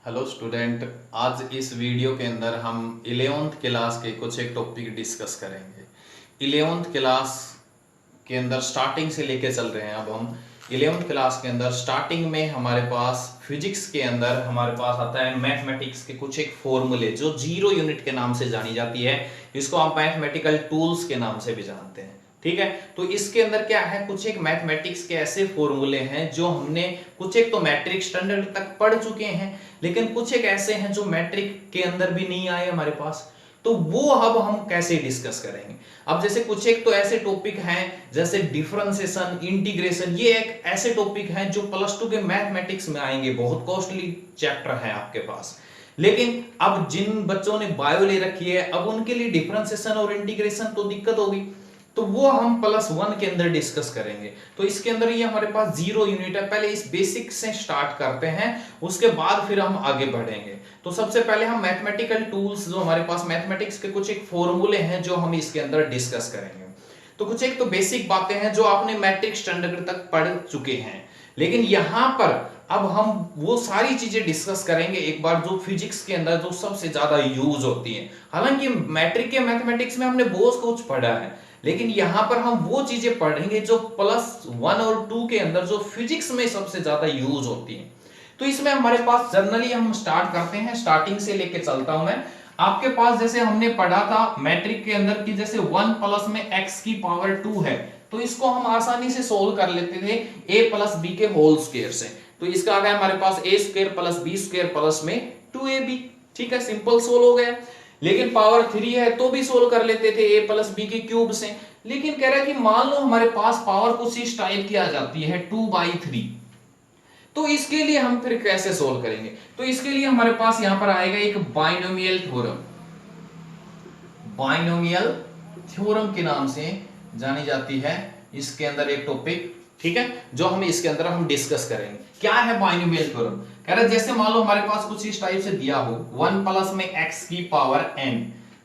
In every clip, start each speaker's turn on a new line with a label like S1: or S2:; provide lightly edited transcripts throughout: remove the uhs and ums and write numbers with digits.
S1: Hello student. आज इस video के अंदर हम 11th क्लास के कुछ एक टॉपिक डिस्कस करेंगे। 11th क्लास के अंदर स्टार्टिंग से लेके चल रहे हैं। अब हम 11th क्लास के अंदर स्टार्टिंग में हमारे पास फिजिक्स के अंदर हमारे पास आता है मैथमेटिक्स के कुछ एक फॉर्मूले जो जीरो यूनिट के नाम से जानी जाती है। इसको हम मैथमेटिकल टूल्स के नाम से भी जानते हैं। ठीक है, तो इसके अंदर क्या है, कुछ एक मैथमेटिक्स के ऐसे फॉर्मूले हैं जो हमने कुछ एक तो मैट्रिक स्टैंडर्ड तक पढ़ चुके हैं, लेकिन कुछ एक ऐसे हैं जो मैट्रिक के अंदर भी नहीं आए हमारे पास। तो वो अब हम कैसे डिस्कस करेंगे। अब जैसे कुछ एक तो ऐसे टॉपिक हैं जैसे डिफरेंशिएशन, इंटीग्रेशन, ये एक ऐसे टॉपिक हैं जो +2 के मैथमेटिक्स में आएंगे। बहुत कॉस्टली चैप्टर है आपके पास। लेकिन अब जिन बच्चों ने बायो ले रखी है, अब उनके लिए डिफरेंशिएशन और इंटीग्रेशन तो दिक्कत होगी, तो वो हम +1 के अंदर डिस्कस करेंगे। तो इसके अंदर ये हमारे पास 0 यूनिट है। पहले इस बेसिक से स्टार्ट करते हैं, उसके बाद फिर हम आगे बढ़ेंगे। तो सबसे पहले हम मैथमेटिकल टूल्स, जो हमारे पास मैथमेटिक्स के कुछ एक फॉर्मूले हैं जो हम इसके अंदर डिस्कस करेंगे। तो कुछ एक तो बेसिक बातें हैं जो आपने मैट्रिक स्टैंडर्ड तक पढ़ चुके हैं, लेकिन यहां पर अब हम वो सारी चीजें डिस्कस करेंगे एक बार जो फिजिक्स के अंदर जो सबसे ज्यादा यूज होती हैं। हालांकि मैट्रिक के मैथमेटिक्स में हमने बहुत कुछ पढ़ा है, लेकिन यहां पर हम वो चीजें पढ़ेंगे जो +1 और 2 के अंदर जो फिजिक्स में सबसे ज्यादा यूज होती हैं। तो इसमें हमारे पास जनरली हम स्टार्ट करते हैं, स्टार्टिंग से लेके चलता हूं मैं। आपके पास जैसे हमने पढ़ा था मैट्रिक के अंदर की, जैसे 1 प्लस में x की पावर 2 है, तो इसको हम आसानी से सोल्व कर लेते थे a प्लस बी के होल स्क्वायर से। तो इसका आ गया हमारे पास a square plus B square plus में 2ab। ठीक है, सिंपल सोल्व हो गया। लेकिन पावर 3 है तो भी सोल्व कर लेते थे a प्लस बी के क्यूब से। लेकिन कह रहा है कि मान लो हमारे पास पावर कुछ इस टाइप की आ जाती है 2/3, तो इसके लिए हम फिर कैसे सोल्व करेंगे। तो इसके लिए हमारे पास यहां पर आएगा एक बाइनोमियल थ्योरम। बाइनोमियल थ्योरम के नाम से जानी जाती है इसके अंदर एक टॉपिक। ठीक है, जो हम इसके अंदर हम डिस्कस करेंगे। क्या है बाइनोमियल थ्योरम। कह रहा है जैसे मान लो हमारे पास कुछ इस टाइप से दिया हो 1 प्लस में x की पावर n,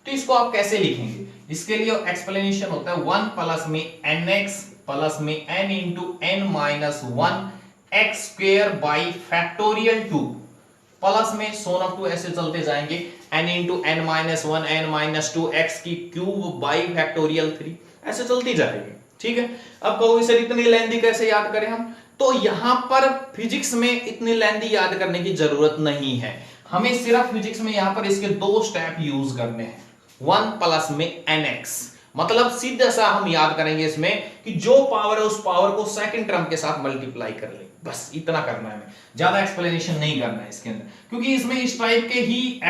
S1: तो इसको आप कैसे लिखेंगे। इसके लिए एक्सप्लेनेशन होता है 1 प्लस में nx प्लस में n into n minus 1 x square by factorial 2 plus में सोन ऑफ 2 ऐसे चलते जाएंगे n into n minus 1 n minus 2 x की क्यूब बाई फैक्टोरियल 3 ऐसे चलती जाएगी। ठीक है, अब कहोगे सर इतनी लेंथी कैसे याद करें हम। तो यहां पर फिजिक्स में इतनी लेंथी याद करने की जरूरत नहीं है। हमें सिर्फ फिजिक्स में यहां पर इसके 2 स्टेप यूज करने हैं। 1 प्लस में nx, मतलब सीधा सा हम याद करेंगे इसमें कि जो पावर है उस पावर को सेकंड टर्म के साथ मल्टीप्लाई कर ले, बस इतना करना है। हमें ज्यादा एक्सप्लेनेशन नहीं करना है इसके अंदर, क्योंकि इसमें इस टाइप के ही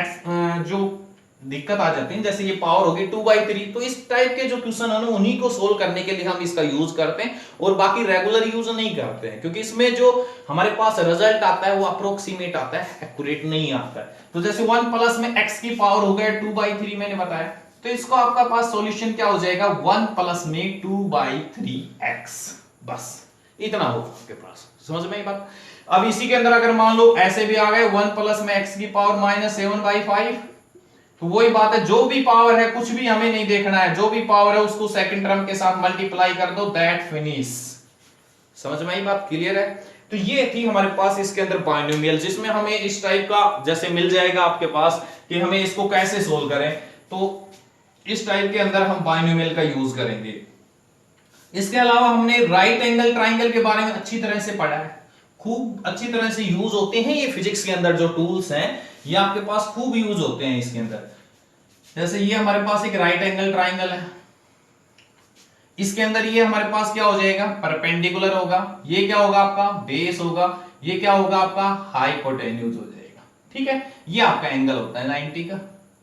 S1: जो दिक्कत आ जाती है, जैसे ये पावर होगी 2/3, तो इस टाइप के जो क्वेश्चन है ना उन्हीं को सोल्व करने के लिए हम इसका यूज करते हैं, और बाकी रेगुलर यूज नहीं करते हैं, क्योंकि इसमें जो हमारे पास रिजल्ट आता है वो अप्रोक्सीमेट आता है, एक्यूरेट नहीं आता है। तो जैसे 1 प्लस में x की पावर हो गया 2/3 मैंने बताया, तो इसको आपका पास सॉल्यूशन क्या हो जाएगा 1 प्लस में 2/3x, बस इतना होगा आपके पास। समझ में ये बात। अब इसी के अंदर अगर मान लो ऐसे भी आ गए 1 प्लस में x की पावर -7/5, तो वही बात है, जो भी पावर है कुछ भी हमें नहीं देखना है, जो भी पावर है उसको सेकंड टर्म के साथ मल्टीप्लाई कर दो, दैट फिनिश। समझ में आई बात, क्लियर है। तो ये थी हमारे पास इसके अंदर बाइनोमियल, जिसमें हमें इस टाइप का जैसे मिल जाएगा आपके पास कि हमें इसको कैसे सोल्व करें। तो इस टाइप के अंदर हम बाइनोमियल का यूज करेंगे। इसके अलावा हमने राइट एंगल ट्राइंगल के बारे में अच्छी तरह से पढ़ा है, खूब अच्छी तरह से यूज होते हैं ये फिजिक्स के अंदर। जो टूल्स हैं ये आपके पास खूब यूज होते हैं इसके अंदर। जैसे ये हमारे पास एक राइट एंगल ट्राइंगल है, इसके अंदर ये हमारे पास क्या हो जाएगा, परपेंडिकुलर होगा। ये क्या होगा आपका बेस होगा, ये क्या होगा आपका हाइपोटेन्यूज हो जाएगा। ठीक है, ये आपका एंगल होता है 90 का।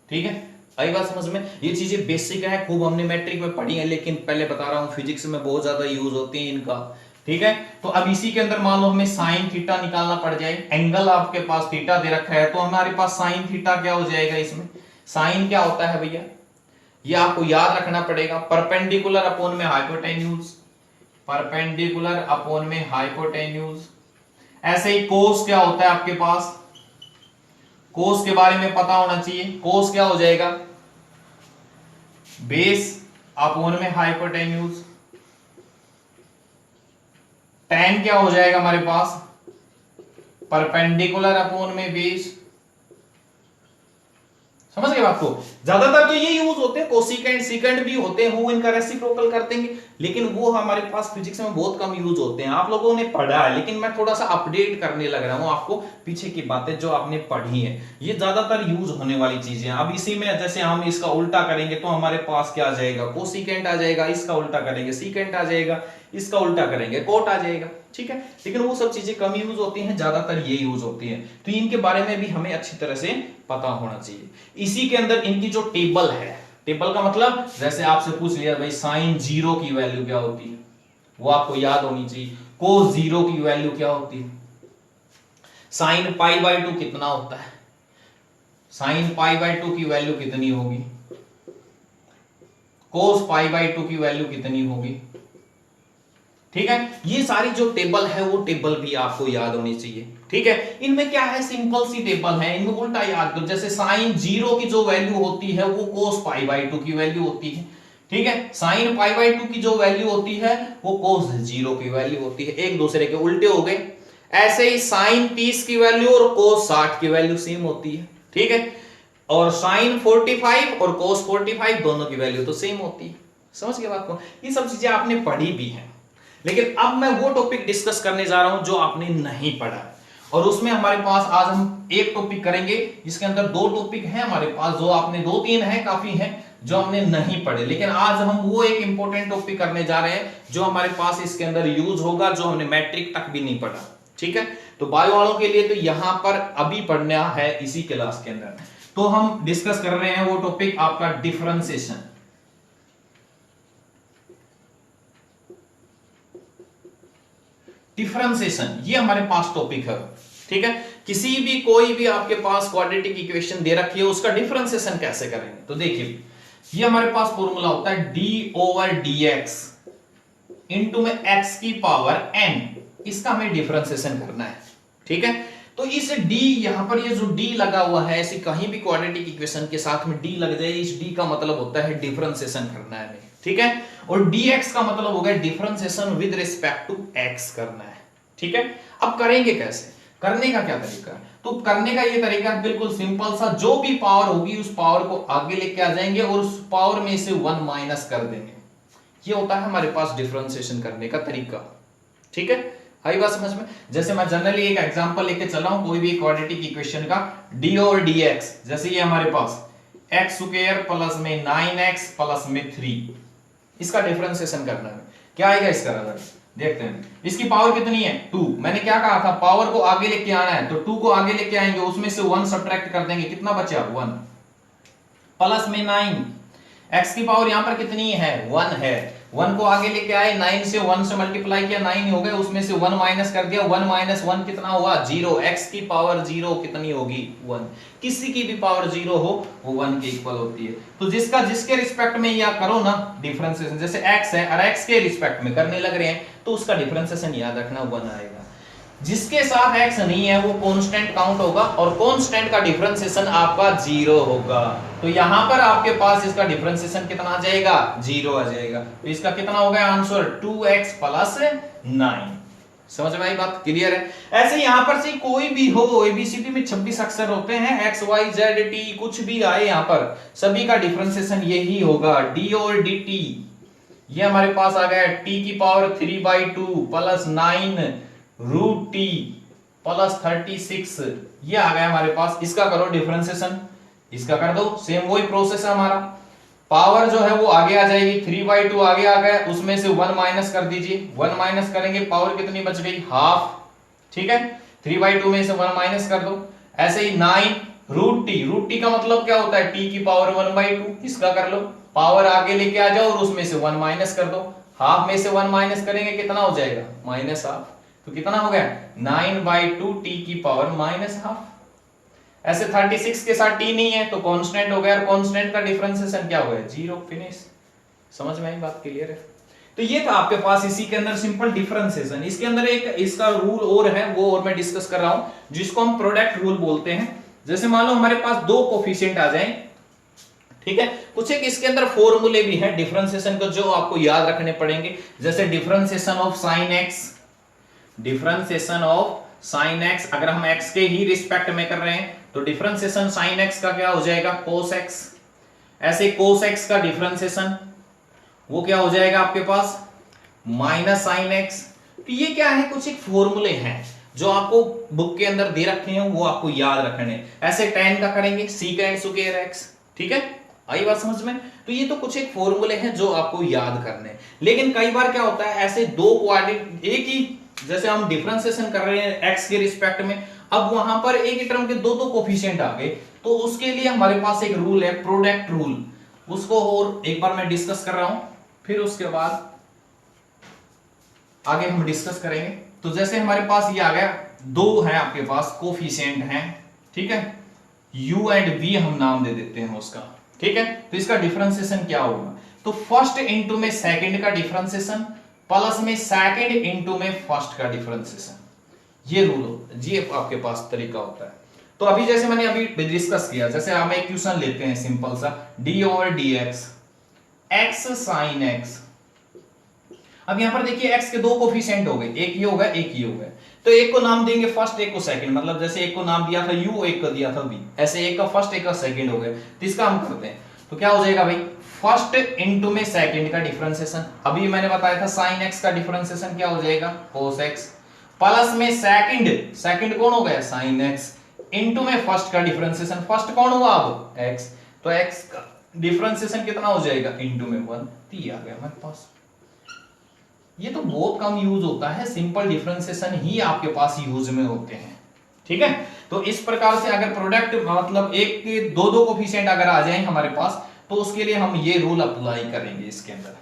S1: ठीक है, आई बात समझ में। ये चीजें बेसिक है, खूब हमने मैट्रिक में पढ़ी है, लेकिन पहले बता रहा हूं फिजिक्स में बहुत ज्यादा यूज होती है इनका। ठीक है, तो अब इसी के अंदर मान लो हमें साइन थीटा निकालना पड़ जाए, एंगल आपके पास थीटा दे रखा है, तो हमारे पास साइन थीटा क्या हो जाएगा। इसमें साइन क्या होता है भैया, ये आपको याद रखना पड़ेगा, परपेंडिकुलर अपॉन में हाइपोटेन्यूज, परपेंडिकुलर अपॉन में हाइपोटेन्यूज। ऐसे ही कोस क्या होता है आपके पास, कोस के बारे में पता होना चाहिए। कोस क्या हो जाएगा, बेस अपॉन में हाइपोटेन्यूज। tan क्या हो जाएगा हमारे पास, परपेंडिकुलर अपॉन में बेस। समझ गए बात को? ज्यादातर तो ये यूज होते हैं, कोसिकेंड सीकेंड भी होते हैं, वो इनका रेसिप्रोकल कर देंगे, लेकिन वो हमारे पास फिजिक्स में बहुत कम यूज होते हैं। आप लोगों ने पढ़ा है, लेकिन मैं थोड़ा सा अपडेट करने लग रहा हूं आपको पीछे की बातें जो आपने पढ़ी है। ये ज्यादातर यूज होने वाली चीजें हैं। अब इसी में जैसे हम इसका उल्टा करेंगे तो हमारे पास क्या आ जाएगा, कोसिकेंड आ जाएगा, इसका उल्टा करेंगे सीकेंड आ जाएगा, इसका उल्टा करेंगे कोट आ जाएगा, ठीक है। लेकिन वो सब चीजें कम यूज होती हैं, ज्यादातर ये यूज होती हैं, तो इनके बारे में भी हमें अच्छी तरह से पता होना चाहिए। इसी के अंदर इनकी जो टेबल है, टेबल का मतलब जैसे आपसे पूछ लिया भाई साइन जीरो की वैल्यू क्या होती है, वो आपको याद होनी चाहिए। कोस जीरो की वैल्यू क्या होती है, साइन पाई बाय 2 कितना होता है, साइन पाई बाय 2 की वैल्यू कितनी होगी, कोस पाई बाय 2 की वैल्यू कितनी होगी, ठीक है। ये सारी जो टेबल है वो टेबल भी आपको याद होनी चाहिए, ठीक है। इनमें क्या है, सिंपल सी टेबल है, इनमें उल्टा याद करो। जैसे साइन जीरो की जो वैल्यू होती है वो कोस पाई बाय 2 की वैल्यू होती है, ठीक है। साइन पाई बाय 2 की जो वैल्यू होती है वो कोस जीरो की वैल्यू होती है, एक दूसरे के उल्टे हो गए। ऐसे ही साइन 30 की वैल्यू और कोस 60 की वैल्यू सेम होती है, ठीक है। और साइन 45 और कोस 45 दोनों की वैल्यू तो सेम होती है। समझ गए बात को? ये सब चीजें आपने पढ़ी भी है, लेकिन अब मैं वो टॉपिक डिस्कस करने जा रहा हूं जो आपने नहीं पढ़ा है। और उसमें हमारे पास आज हम एक टॉपिक करेंगे, इसके अंदर दो टॉपिक हैं हमारे पास, जो आपने 2-3 है काफी हैं जो हमने नहीं पढ़े, लेकिन आज हम वो एक इंपॉर्टेंट टॉपिक करने जा रहे हैं जो हमारे पास इसके अंदर यूज होगा, जो हमने मैट्रिक तक भी नहीं पढ़ा, ठीक है। तो बायो वालों के लिए तो यहां पर अभी पढ़ना है इसी क्लास के अंदर। तो हम डिस्कस कर रहे हैं वो टॉपिक आपका डिफरेंशिएशन। डिफरेंशिएशन ये हमारे पास टॉपिक है, ठीक है। किसी भी कोई भी आपके पास क्वाड्रेटिक इक्वेशन दे रखी है, उसका डिफरेंशिएशन कैसे करेंगे? तो देखिए ये हमारे पास फॉर्मूला होता है d/dx इनटू में x की पावर n, इसका हमें डिफरेंशिएशन करना है, ठीक है। तो इस d, यहां पर ये जो d लगा हुआ है, ऐसी कहीं भी क्वाड्रेटिक इक्वेशन के साथ में d लग जाए, इस d का मतलब होता है डिफरेंशिएशन करना है, ठीक है। और dx का मतलब हो गया differentiation with respect to x करना है, ठीक है। अब करेंगे कैसे, करने का क्या तरीका है? तो करने का ये तरीका बिल्कुल सिंपल सा, जो भी पावर होगी उस पावर को आगे लेके आ जाएंगे और उस पावर में से 1 माइनस कर देंगे। ये होता है हमारे पास डिफरेंशिएशन करने का तरीका, ठीक है। आई बात समझ में? जैसे मैं जनरली एक एग्जांपल लेके चल रहा हूं कोई भी क्वाड्रेटिक इक्वेशन का, d और dx, जैसे ये हमारे पास x स्क्वायर प्लस में 9x प्लस में 3, इसका डिफरेंशिएशन करना है। क्या आएगा इसका रिजल्ट, देखते हैं। इसकी पावर कितनी है 2, मैंने क्या कहा था पावर को आगे लेके आना है, तो 2 को आगे लेके आएंगे, उसमें से 1 सब्ट्रैक्ट कर देंगे, कितना बचा 1 प्लस में 9, x की पावर यहां पर कितनी है 1 है, 1 को आगे लेके आए, 9 से 1 से मल्टीप्लाई किया 9 हो गए, उसमें से 1 माइनस कर दिया, 1 माइनस 1 कितना हुआ 0, x की पावर 0 कितनी होगी 1, किसी की भी पावर 0 हो वो 1 के इक्वल होती है। तो जिसका जिसके रिस्पेक्ट में या करो ना डिफरेंशिएशन, जैसे x है और x के रिस्पेक्ट में करने लग रहे हैं तो उसका डिफरेंशिएशन याद रखना 1 आएगा। जिसके साथ x नहीं है वो कांस्टेंट काउंट होगा और कांस्टेंट का डिफरेंशिएशन आपका 0 होगा। तो यहां पर आपके पास इसका डिफरेंशिएशन कितना आ जाएगा 0 आ जाएगा। तो इसका कितना हो गया आंसर 2x प्लस 9। समझ में आई बात, क्लियर है? ऐसे यहां पर से कोई भी हो, एबीसीडी में 26 अक्षर होते हैं, x y z t कुछ भी आए यहां पर सभी का डिफरेंशिएशन यही होगा d और dt। ये हमारे पास आ गया t की power 3/2 plus 9 root T plus 36, ये आ गया हमारे पास। इसका करो डिफरेंशिएशन, इसका कर दो, सेम वही प्रोसेस है हमारा। पावर जो है वो आगे आ जाएगी, 3/2 आगे आ गया, उसमें से 1 माइनस कर दीजिए, 1 माइनस करेंगे पावर कितनी बच गई हाफ, ठीक है। 3/2 में से 1 माइनस कर दो। ऐसे ही 9 रूट टी का मतलब क्या होता है t की पावर 1/2, इसका कर लो, पावर आगे लेके आ जाओ और उसमें से 1 माइनस कर दो, हाफ में से 1 माइनस करेंगे कितना हो जाएगा माइनस हाफ, तो कितना हो गया 9/2 t की पावर माइनस हाफ। ऐसे 36 के साथ t नहीं है तो कांस्टेंट हो गया, और कांस्टेंट का डिफरेंशिएशन क्या हो गया 0, फिनिश। समझ में आई बात, क्लियर है? तो ये था आपके पास इसी के अंदर सिंपल डिफरेंशिएशन। इसके अंदर एक इसका रूल और है, वो और मैं डिस्कस कर रहा हूं, जिसको हम प्रोडक्ट रूल बोलते हैं। जैसे मान लो हमारे पास दो कोफिशिएंट आ जाएं, ठीक है, कुछ एक इसके अंदर फॉर्मूले भी है डिफरेंशिएशन को जो आपको याद रखने पड़ेंगे। जैसे differentiation of sin x, differentiation of sine x, अगर हम एक्स के ही रिस्पेक्ट में कर रहे हैं तो डिफरेंशिएशन साइन एक्स का क्या हो जाएगा, कोस एक्स। ऐसे कोस एक्स का डिफरेंशिएशन वो क्या हो जाएगा आपके पास, माइनस साइन एक्स। तो ये क्या है, कुछ एक फॉर्मूले हैं जो आपको बुक के अंदर दे रखे हैं, वो आपको याद रखने हैं। ऐसे tan का करेंगे सीकेंड स्क्वायर एक्स, ठीक है, आई बात समझ में। तो ये तो कुछ एक फॉर्मूले हैं जो आपको याद करने हैं। लेकिन कई बार क्या होता है, ऐसे दो कोऑर्डिनेट एक ही, जैसे हम डिफरेंशिएशन कर रहे हैं एक्स के रिस्पेक्ट में, अब वहां पर एक ही टर्म के दो दो कोफिशिएंट आ गए, तो उसके लिए हमारे पास एक रूल है, प्रोडक्ट रूल। उसको और एक बार मैं डिस्कस कर रहा हूं, फिर उसके बाद आगे हम डिस्कस करेंगे। तो जैसे हमारे पास ये आ गया, दो है आपके पास कोफिशिएंट हैं, ठीक है, u एंड v हम नाम दे देते हैं उसका, ठीक है। तो इसका डिफरेंशिएशन क्या होगा, तो फर्स्ट इंटू में सेकंड का डिफरेंशिएशन प्लस में सेकंड इंटू में फर्स्ट का डिफरेंशिएशन, ये रूल होता है, ये आपके पास तरीका होता है। तो अभी जैसे मैंने अभी डिस्कस किया, जैसे हम एक क्वेश्चन लेते हैं सिंपल सा, d over dx x sin x। अब यहां पर देखिए x के दो कोफिशिएंट हो गए, एक ये होगा एक ये होगा, तो एक को नाम देंगे फर्स्ट, एक को सेकंड, मतलब जैसे एक को नाम दिया था u, एक को दिया था v, ऐसे एक का फर्स्ट एक का सेकंड हो गए। तो इसका हम करते हैं, तो क्या हो जाएगा भाई, फर्स्ट इंटू में सेकंड का डिफरेंशिएशन, अभी मैंने बताया था sin x का डिफरेंशिएशन क्या हो जाएगा, cos x, प्लस में सेकंड, सेकंड कौन हो गया sin x, इंटू में फर्स्ट का डिफरेंशिएशन, फर्स्ट कौन हुआ अब x, तो x का डिफरेंशिएशन कितना हो जाएगा, इंटू में 1, तो ये आ गया हमारे पास। ये तो बहुत कम यूज होता है, सिंपल डिफरेंशिएशन ही आपके पास यूज में होते हैं, ठीक है। तो इस प्रकार से अगर प्रोडक्ट मतलब एक के दो दो कोफिशिएंट अगर आ जाए हमारे पास, तो उसके लिए हम ये रूल अप्लाई करेंगे इसके अंदर,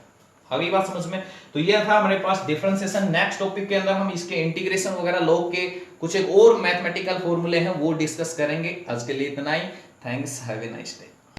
S1: अगली बात समझ में। तो ये था हमारे पास डिफरेंशिएशन। नेक्स्ट टॉपिक के अंदर हम इसके इंटीग्रेशन वगैरह लॉग के कुछ एक और मैथमेटिकल फॉर्मूले हैं वो डिस्कस करेंगे। आज के लिए इतना ही, thanks, have a nice day.